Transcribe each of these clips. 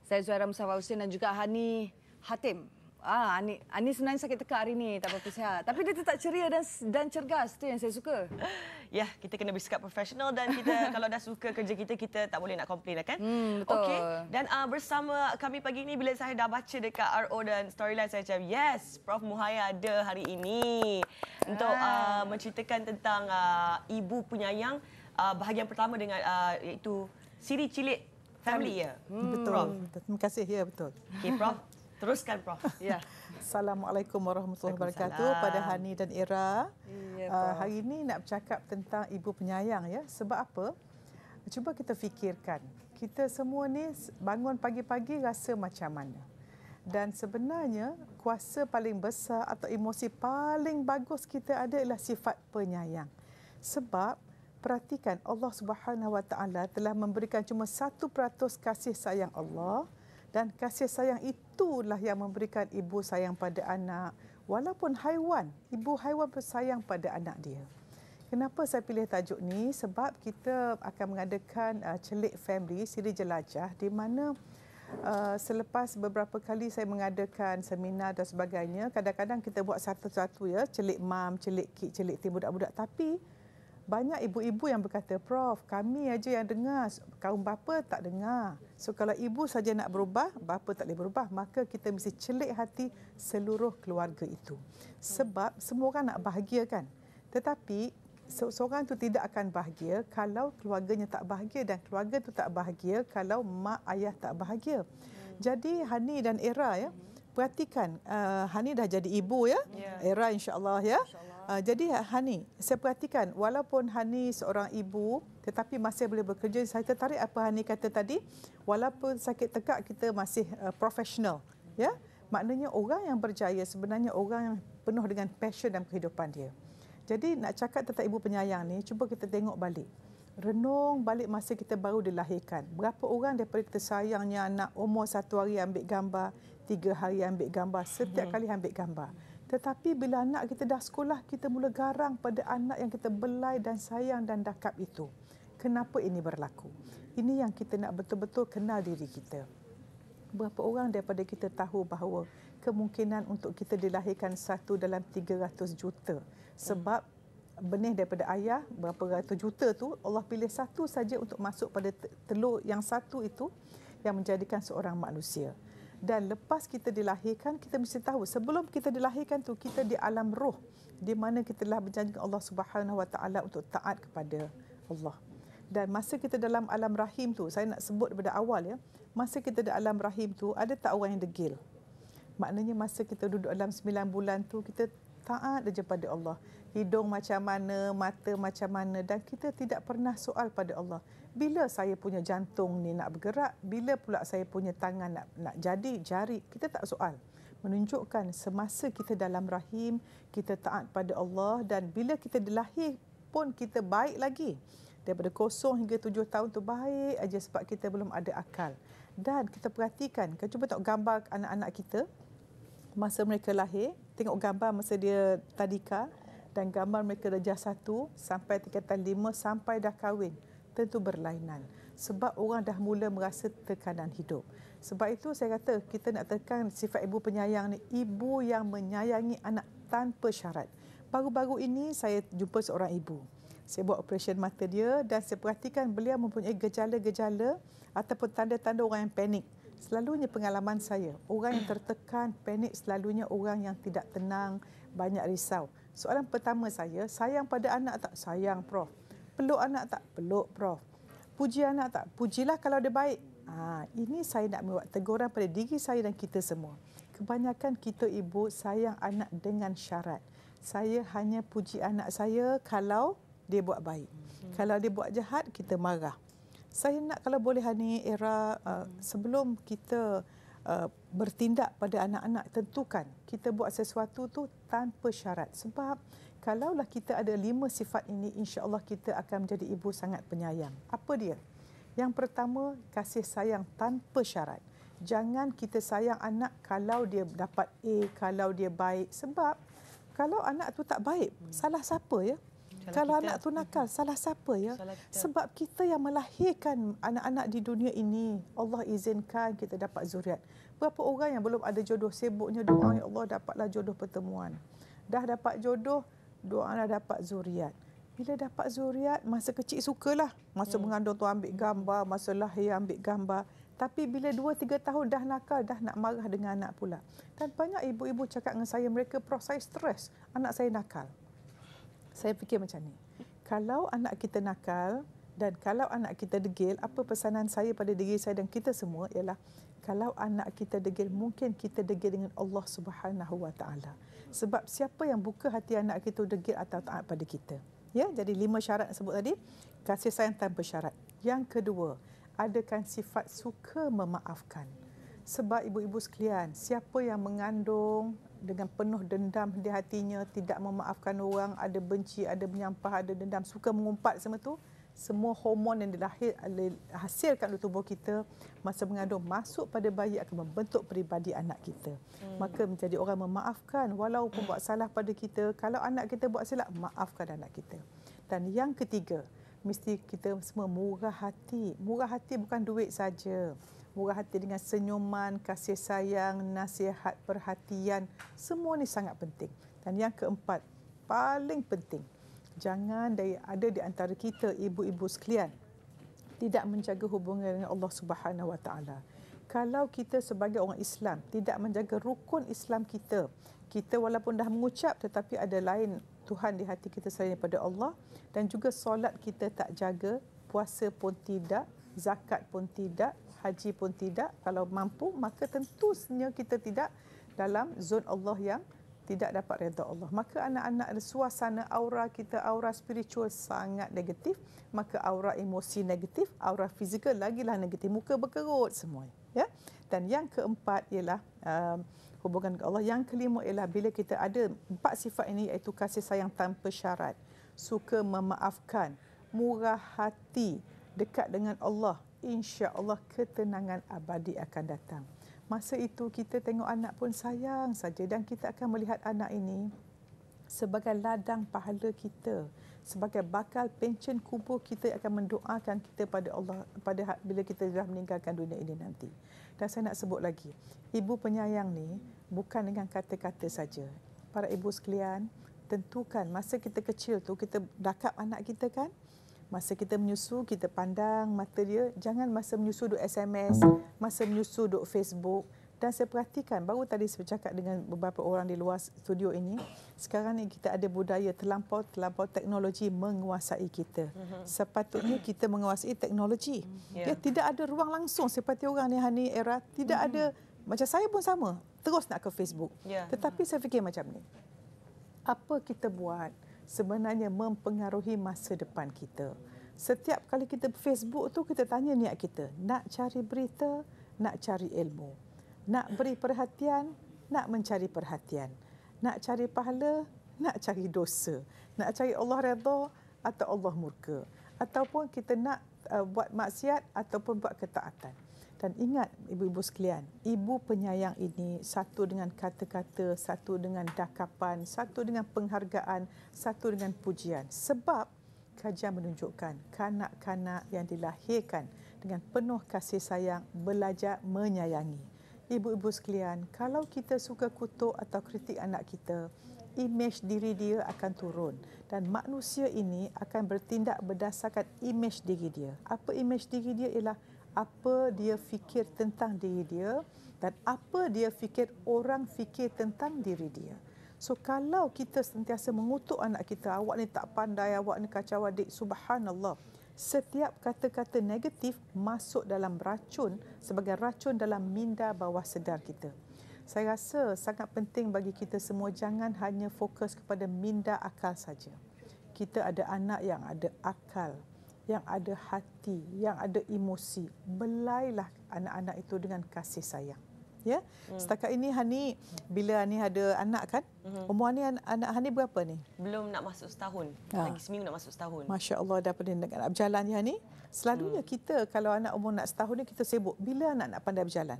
Saya Zuhaira Mustafa Husin dan juga Hani Hatim. Ani sebenarnya sakit tekak hari ini, tak apa-apa sihat. Tapi dia tetap ceria dan cergas, itu yang saya suka. Ya, kita kena bersikap profesional dan kita kalau dah suka kerja kita, kita tak boleh nak komplain kan? Betul. Okey, dan bersama kami pagi ini bila saya dah baca dekat RO dan storyline saya macam, yes, Prof Muhaya ada hari ini untuk menceritakan tentang ibu penyayang bahagian pertama dengan iaitu Siri Cilik Family ya. Betul. Prof. Terima kasih. Ya, betul. Okey, Prof. Teruskan, Prof. Ya. Assalamualaikum warahmatullahi wabarakatuh pada Hani dan Ira. Ya, hari ini nak bercakap tentang ibu penyayang ya. Sebab apa? Cuba kita fikirkan. Kita semua ni bangun pagi-pagi rasa macam mana? Dan sebenarnya kuasa paling besar atau emosi paling bagus kita ada ialah sifat penyayang. Sebab perhatikan Allah Subhanahu Wa Taala telah memberikan cuma 1% kasih sayang Allah. Dan kasih sayang itulah yang memberikan ibu sayang pada anak. Walaupun haiwan, ibu haiwan bersayang pada anak dia. Kenapa saya pilih tajuk ni? Sebab kita akan mengadakan Celik Family, Siri Jelajah di mana selepas beberapa kali saya mengadakan seminar dan sebagainya, kadang-kadang kita buat satu-satu ya, celik mam, celik kid, celik tim budak-budak. Tapi banyak ibu-ibu yang berkata, Prof, kami aja yang dengar, kaum bapa tak dengar. So kalau ibu saja nak berubah, bapa tak boleh berubah, maka kita mesti celik hati seluruh keluarga itu. Sebab semua orang nak bahagia kan. Tetapi seorang itu tidak akan bahagia kalau keluarganya tak bahagia dan keluarga itu tak bahagia kalau mak ayah tak bahagia. Jadi Hani dan Ira ya, perhatikan Hani dah jadi ibu ya. Ira insya-Allah ya. Jadi Hani, saya perhatikan walaupun Hani seorang ibu tetapi masih boleh bekerja. Saya tertarik apa Hani kata tadi, walaupun sakit tekak kita masih profesional ya. Maknanya orang yang berjaya sebenarnya orang yang penuh dengan passion dalam kehidupan dia. Jadi nak cakap tentang ibu penyayang ni, cuba kita tengok balik. Renung balik masa kita baru dilahirkan. Berapa orang daripada kita sayangnya anak umur 1 hari ambil gambar, 3 hari ambil gambar, setiap kali ambil gambar. Tetapi bila anak kita dah sekolah, kita mula garang pada anak yang kita belai dan sayang dan dakap itu. Kenapa ini berlaku? Ini yang kita nak betul-betul kenal diri kita. Berapa orang daripada kita tahu bahawa kemungkinan untuk kita dilahirkan 1 dalam 300 juta. Sebab benih daripada ayah, berapa ratus juta tu, Allah pilih 1 saja untuk masuk pada telur yang 1 itu yang menjadikan seorang manusia. Dan lepas kita dilahirkan, kita mesti tahu sebelum kita dilahirkan tu kita di alam roh di mana kita telah berjanji Allah Subhanahu Wa Taala untuk taat kepada Allah. Dan masa kita dalam alam rahim tu, saya nak sebut daripada awal ya, masa kita dalam alam rahim tu ada tak orang yang degil? Maknanya masa kita duduk dalam 9 bulan tu kita taat saja pada Allah. Hidung macam mana, mata macam mana dan kita tidak pernah soal pada Allah. Bila saya punya jantung ni nak bergerak, bila pula saya punya tangan nak jadi jari, kita tak soal. Menunjukkan semasa kita dalam rahim, kita taat pada Allah dan bila kita dilahir pun kita baik lagi. Daripada 0 hingga 7 tahun tu baik aja sebab kita belum ada akal. Dan kita perhatikan, kita cuba tengok gambar anak-anak kita masa mereka lahir, tengok gambar masa dia tadika dan gambar mereka darjah 1 sampai tingkatan 5 sampai dah kahwin. Tentu berlainan. Sebab orang dah mula merasa tekanan hidup. Sebab itu saya kata kita nak tekan sifat ibu penyayang ni, ibu yang menyayangi anak tanpa syarat. Baru-baru ini saya jumpa seorang ibu. Saya buat operasi mata dia dan saya perhatikan beliau mempunyai gejala-gejala ataupun tanda-tanda orang yang panik. Selalunya pengalaman saya, orang yang tertekan, panik selalunya orang yang tidak tenang, banyak risau. Soalan pertama saya, sayang pada anak tak? Sayang, Prof. Peluk anak tak? Peluk, Prof. Puji anak tak? Pujilah kalau dia baik. Ini saya nak membuat teguran pada diri saya dan kita semua. Kebanyakan kita ibu sayang anak dengan syarat. Saya hanya puji anak saya kalau dia buat baik. Kalau dia buat jahat, kita marah. Saya nak kalau boleh Hani, Ira, sebelum kita bertindak pada anak-anak, tentukan kita buat sesuatu tu tanpa syarat. Sebab kalaulah kita ada 5 sifat ini, insya-Allah kita akan menjadi ibu sangat penyayang. Apa dia? Yang pertama, kasih sayang tanpa syarat. Jangan kita sayang anak kalau dia dapat A, kalau dia baik. Sebab kalau anak tu tak baik, salah siapa ya? Kalau anak tu nakal, salah siapa ya? Salah kita. Sebab kita yang melahirkan anak-anak di dunia ini. Allah izinkan kita dapat zuriat. Berapa orang yang belum ada jodoh, sibuknya doa, ya Allah dapatlah jodoh pertemuan. Dah dapat jodoh, doalah dapat zuriat. Bila dapat zuriat, masa kecil sukalah. Masa mengandung tu ambil gambar, masa lahir ambil gambar. Tapi bila 2-3 tahun dah nakal, dah nak marah dengan anak pula. Dan banyak ibu-ibu cakap dengan saya, mereka Prof, saya stres, anak saya nakal. Saya fikir macam ni, kalau anak kita nakal dan kalau anak kita degil, apa pesanan saya pada diri saya dan kita semua ialah, kalau anak kita degil, mungkin kita degil dengan Allah Subhanahu Wa Taala. Sebab siapa yang buka hati anak kita degil atau taat pada kita. Ya, jadi 5 syarat yang sebut tadi, kasih sayang tanpa syarat. Yang kedua, adakan sifat suka memaafkan. Sebab ibu-ibu sekalian, siapa yang mengandung dengan penuh dendam di hatinya, tidak memaafkan orang, ada benci, ada menyampah, ada dendam, suka mengumpat semua tu, semua hormon yang dihasilkan oleh tubuh kita masa mengandung masuk pada bayi akan membentuk peribadi anak kita. Maka menjadi orang memaafkan walaupun buat salah pada kita. Kalau anak kita buat silap, maafkan anak kita. Dan yang ketiga, mesti kita semua murah hati. Murah hati bukan duit saja. Murah hati dengan senyuman, kasih sayang, nasihat, perhatian. Semua ni sangat penting. Dan yang keempat, paling penting, jangan ada di antara kita, ibu-ibu sekalian, tidak menjaga hubungan dengan Allah Subhanahu Wa Taala. Kalau kita sebagai orang Islam tidak menjaga rukun Islam kita, kita walaupun dah mengucap tetapi ada lain Tuhan di hati kita selain daripada Allah, dan juga solat kita tak jaga, puasa pun tidak, zakat pun tidak, haji pun tidak, kalau mampu, maka tentunya kita tidak dalam zon Allah yang tidak dapat redha Allah. Maka anak-anak, suasana aura kita, aura spiritual sangat negatif, maka aura emosi negatif, aura fizikal lagilah negatif, muka berkerut semua. Ya? Dan yang keempat ialah hubungan dengan Allah. Yang kelima ialah bila kita ada 4 sifat ini, iaitu kasih sayang tanpa syarat, suka memaafkan, murah hati, dekat dengan Allah, insya-Allah ketenangan abadi akan datang. Masa itu kita tengok anak pun sayang saja, dan kita akan melihat anak ini sebagai ladang pahala kita, sebagai bakal pencen kubur kita yang akan mendoakan kita pada Allah bila kita dah meninggalkan dunia ini nanti. Dan saya nak sebut lagi, ibu penyayang ni bukan dengan kata-kata saja. Para ibu sekalian, tentukan masa kita kecil tu kita dakap anak kita kan. Masa kita menyusu, kita pandang mata dia. Jangan masa menyusu duk SMS, masa menyusu duk Facebook. Dan saya perhatikan, baru tadi saya bercakap dengan beberapa orang di luar studio ini, sekarang ni kita ada budaya terlampau teknologi menguasai kita. Sepatutnya kita menguasai teknologi. Ya, tidak ada ruang langsung seperti orang ni era, tidak ada. Macam saya pun sama, terus nak ke Facebook. Tetapi saya fikir macam ni, apa kita buat sebenarnya mempengaruhi masa depan kita. Setiap kali kita Facebook tu, kita tanya niat kita, nak cari berita, nak cari ilmu, nak beri perhatian, nak mencari perhatian, nak cari pahala, nak cari dosa, nak cari Allah redha atau Allah murka, ataupun kita nak buat maksiat ataupun buat ketaatan. Dan ingat ibu-ibu sekalian, ibu penyayang ini satu dengan kata-kata, satu dengan dakapan, satu dengan penghargaan, satu dengan pujian. Sebab kajian menunjukkan kanak-kanak yang dilahirkan dengan penuh kasih sayang belajar menyayangi. Ibu-ibu sekalian, kalau kita suka kutuk atau kritik anak kita, imej diri dia akan turun. Dan manusia ini akan bertindak berdasarkan imej diri dia. Apa imej diri dia ialah apa dia fikir tentang diri dia dan apa dia fikir orang fikir tentang diri dia. So kalau kita sentiasa mengutuk anak kita, awak ni tak pandai, awak ni kacau adik, subhanallah. Setiap kata-kata negatif masuk dalam racun, sebagai racun dalam minda bawah sedar kita. Saya rasa sangat penting bagi kita semua jangan hanya fokus kepada minda akal saja. Kita ada anak yang ada akal, yang ada hati, yang ada emosi. Belailah anak-anak itu dengan kasih sayang. Ya, setakat ini Hani, bila Hani ada anak kan? Umur Hani, anak Hani berapa ni? Belum nak masuk setahun. Lagi seminggu nak masuk setahun. Masya Allah, dah nak berjalan ya Hani. Selalunya kita kalau anak umur nak setahun ni kita sibuk. Bila anak nak pandai berjalan?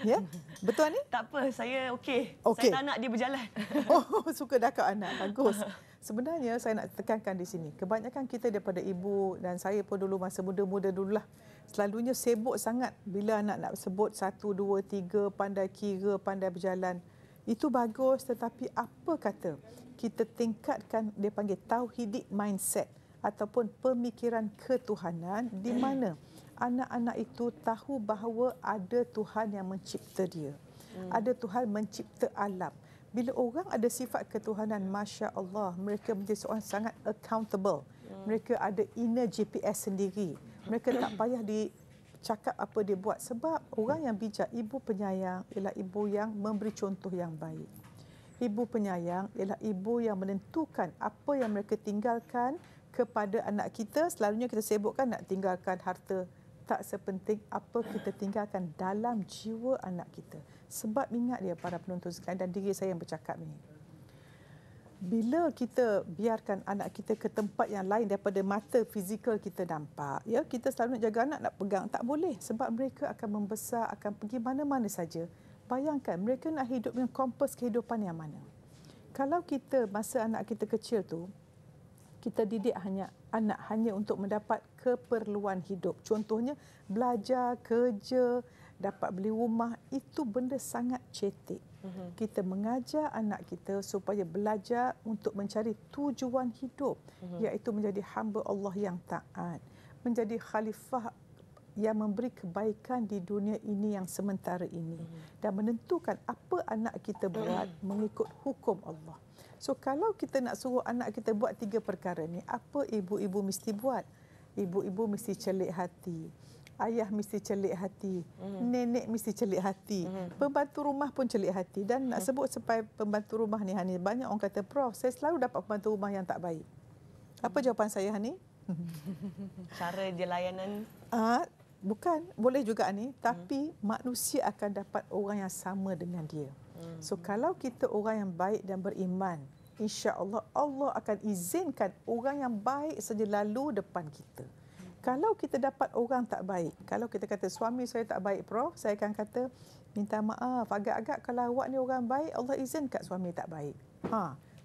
Ya, betul Hani? Tak apa, saya okey. Okey. Saya tak nak dia berjalan. Oh, suka dakap anak. Bagus. Sebenarnya saya nak tekankan di sini, kebanyakan kita daripada ibu dan saya pun dulu masa muda-muda dululah, selalunya sibuk sangat bila anak nak sebut 1, 2, 3, pandai kira, pandai berjalan. Itu bagus, tetapi apa kata kita tingkatkan dia panggil tauhidik mindset ataupun pemikiran ketuhanan di mana anak-anak itu tahu bahawa ada Tuhan yang mencipta dia. Ada Tuhan mencipta alam. Bila orang ada sifat ketuhanan, Masya Allah, mereka menjadi seorang sangat accountable. Mereka ada inner GPS sendiri. Mereka tak payah dicakap apa dia buat. Sebab orang yang bijak, ibu penyayang ialah ibu yang memberi contoh yang baik. Ibu penyayang ialah ibu yang menentukan apa yang mereka tinggalkan kepada anak kita. Selalunya kita sibukkan nak tinggalkan harta. Tak sepenting apa kita tinggalkan dalam jiwa anak kita. Sebab ingat dia para penonton sekalian dan diri saya yang bercakap ini. Bila kita biarkan anak kita ke tempat yang lain daripada mata fizikal kita nampak, ya, kita selalu nak jaga anak, nak pegang, tak boleh sebab mereka akan membesar, akan pergi mana-mana saja. Bayangkan mereka nak hidup dengan kompas kehidupan yang mana. Kalau kita masa anak kita kecil tu, kita didik anak hanya untuk mendapat keperluan hidup. Contohnya belajar, kerja, dapat beli rumah, itu benda sangat cetek. Kita mengajar anak kita supaya belajar untuk mencari tujuan hidup, iaitu menjadi hamba Allah yang taat, menjadi khalifah yang memberi kebaikan di dunia ini yang sementara ini, dan menentukan apa anak kita buat mengikut hukum Allah. So kalau kita nak suruh anak kita buat 3 perkara ni, apa ibu-ibu mesti buat? Ibu-ibu mesti celik hati. Ayah mesti celik hati. Nenek mesti celik hati. Pembantu rumah pun celik hati. Dan nak sebut supaya pembantu rumah ni, Hani, banyak orang kata, Prof, saya selalu dapat pembantu rumah yang tak baik. Apa jawapan saya, Hani? Cara dia layanan? Bukan, boleh juga ni, tapi manusia akan dapat orang yang sama dengan dia. So kalau kita orang yang baik dan beriman, insya-Allah Allah akan izinkan orang yang baik saja lalu depan kita. Kalau kita dapat orang tak baik, kalau kita kata suami saya tak baik, Prof, saya akan kata minta maaf, agak-agak kalau awak ni orang baik, Allah izinkan suami tak baik.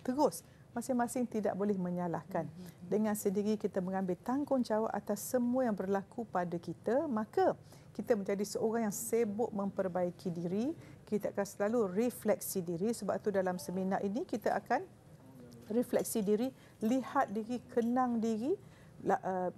Terus masing-masing tidak boleh menyalahkan. Dengan sendiri kita mengambil tanggungjawab atas semua yang berlaku pada kita, maka kita menjadi seorang yang sibuk memperbaiki diri, kita akan selalu refleksi diri. Sebab itu dalam seminar ini kita akan refleksi diri, lihat diri, kenang diri,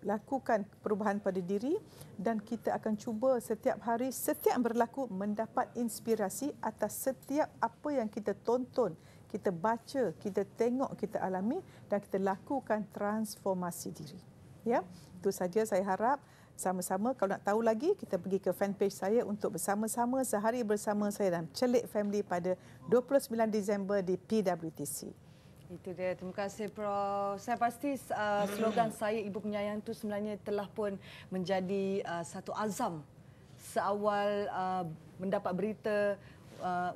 lakukan perubahan pada diri, dan kita akan cuba setiap hari, setiap berlaku mendapat inspirasi atas setiap apa yang kita tonton, kita baca, kita tengok, kita alami, dan kita lakukan transformasi diri. Ya, itu saja saya harap. Sama-sama, kalau nak tahu lagi, kita pergi ke fanpage saya untuk bersama-sama sehari bersama saya dalam Celik Family pada 29 Disember di PWTC. Itu dia. Terima kasih, Prof. Saya pasti slogan saya, Ibu Penyayang, itu sebenarnya telah pun menjadi satu azam seawal mendapat berita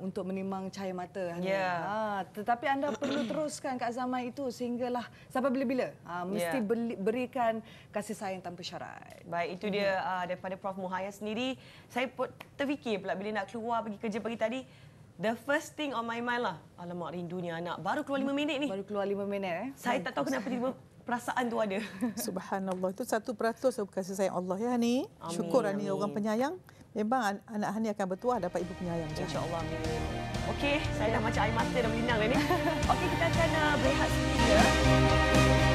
untuk menimang cahaya mata. Tetapi anda perlu teruskan ke azaman itu sehinggalah sampai bila-bila. Mesti berikan kasih sayang tanpa syarat. Baik, itu dia daripada Prof Muhaya sendiri. Saya pun terfikir pula bila nak keluar pergi kerja pagi tadi, the first thing on my mind lah, alamak rindunya anak. Baru keluar 5 minit ni. Baru keluar 5 minit. Saya tak tahu kenapa tiba perasaan tu ada. Subhanallah, itu 1% kasih sayang Allah, ya, Hani. Syukur Hani orang penyayang. Memang anak Hani akan bertuah dapat ibu penyayang. InsyaAllah. Okey, saya dah macam air mata dah melindang dah ni. Okey, kita akan berehat sedikit.